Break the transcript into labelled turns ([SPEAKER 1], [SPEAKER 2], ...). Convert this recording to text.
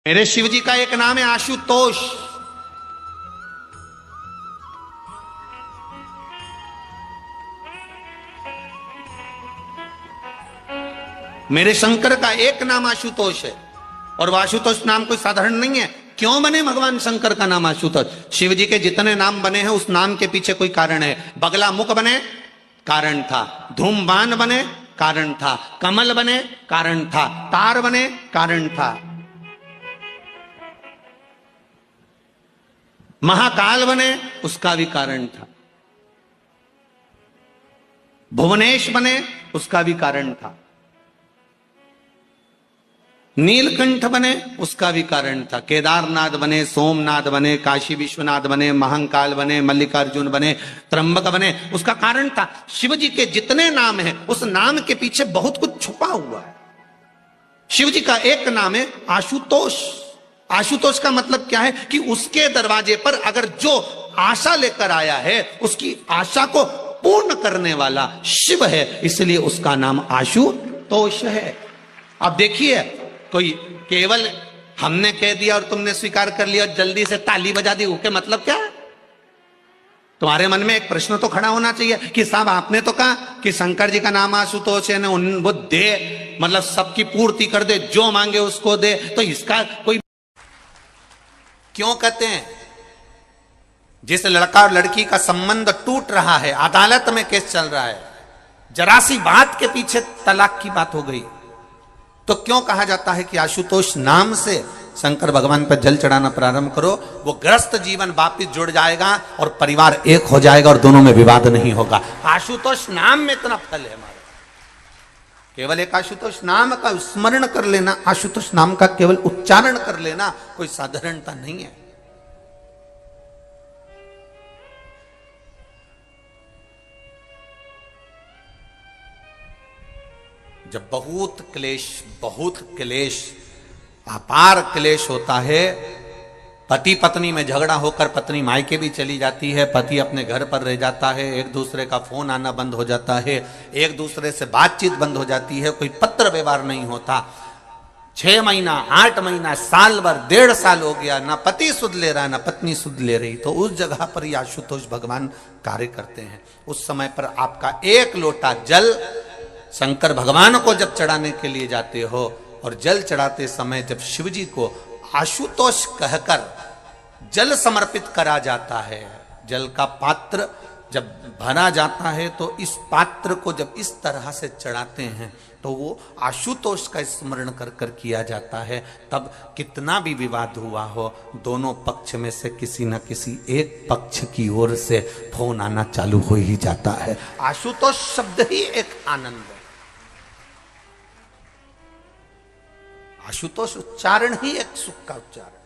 [SPEAKER 1] मेरे शिव जी का एक नाम है आशुतोष। मेरे शंकर का एक नाम आशुतोष है, और वह आशुतोष नाम कोई साधारण नहीं है। क्यों बने भगवान शंकर का नाम आशुतोष? शिव जी के जितने नाम बने हैं उस नाम के पीछे कोई कारण है। बगला मुख बने, कारण था। धूमवान बने, कारण था। कमल बने, कारण था। तार बने, कारण था। महाकाल बने, उसका भी कारण था। भुवनेश बने, उसका भी कारण था। नीलकंठ बने, उसका भी कारण था। केदारनाथ बने, सोमनाथ बने, काशी विश्वनाथ बने, महंकाल बने, मल्लिकार्जुन बने, त्र्यंबक बने, उसका कारण था। शिव जी के जितने नाम हैं उस नाम के पीछे बहुत कुछ छुपा हुआ है। शिव जी का एक नाम है आशुतोष। आशुतोष का मतलब क्या है कि उसके दरवाजे पर अगर जो आशा लेकर आया है उसकी आशा को पूर्ण करने वाला शिव है, इसलिए उसका नाम आशुतोष है। अब देखिए, कोई केवल हमने कह दिया और तुमने स्वीकार कर लिया और जल्दी से ताली बजा दी, उसके मतलब क्या है? तुम्हारे मन में एक प्रश्न तो खड़ा होना चाहिए कि साहब आपने तो कहा कि शंकर जी का नाम आशुतोष है, वो दे, मतलब सबकी पूर्ति कर दे, जो मांगे उसको दे, तो इसका कोई क्यों कहते हैं? जिस लड़का और लड़की का संबंध टूट रहा है, अदालत में केस चल रहा है, जरा सी बात के पीछे तलाक की बात हो गई, तो क्यों कहा जाता है कि आशुतोष नाम से शंकर भगवान पर जल चढ़ाना प्रारंभ करो? वो ग्रस्त जीवन वापिस जुड़ जाएगा और परिवार एक हो जाएगा और दोनों में विवाद नहीं होगा। आशुतोष नाम में इतना फल है हमारे। केवल एक आशुतोष नाम का स्मरण कर लेना, आशुतोष नाम का केवल उच्चारण कर लेना कोई साधारणता नहीं है। जब बहुत क्लेश अपार क्लेश होता है, पति पत्नी में झगड़ा होकर पत्नी मायके भी चली जाती है, पति अपने घर पर रह जाता है, एक दूसरे का फोन आना बंद हो जाता है, एक दूसरे से बातचीत बंद हो जाती है, कोई पत्र व्यवहार नहीं होता, 6 महीना 8 महीना साल भर 1.5 साल हो गया, ना पति सुध ले रहा ना पत्नी सुध ले रही, तो उस जगह पर ही आशुतोष भगवान कार्य करते हैं। उस समय पर आपका एक लोटा जल शंकर भगवान को जब चढ़ाने के लिए जाते हो और जल चढ़ाते समय जब शिव जी को आशुतोष कहकर जल समर्पित करा जाता है, जल का पात्र जब भरा जाता है, तो इस पात्र को जब इस तरह से चढ़ाते हैं तो वो आशुतोष का स्मरण कर कर किया जाता है। तब कितना भी विवाद हुआ हो, दोनों पक्ष में से किसी न किसी एक पक्ष की ओर से फोन आना चालू हो ही जाता है। आशुतोष शब्द ही एक आनंद है, आशुतोष उच्चारण ही एक सुख का उच्चारण।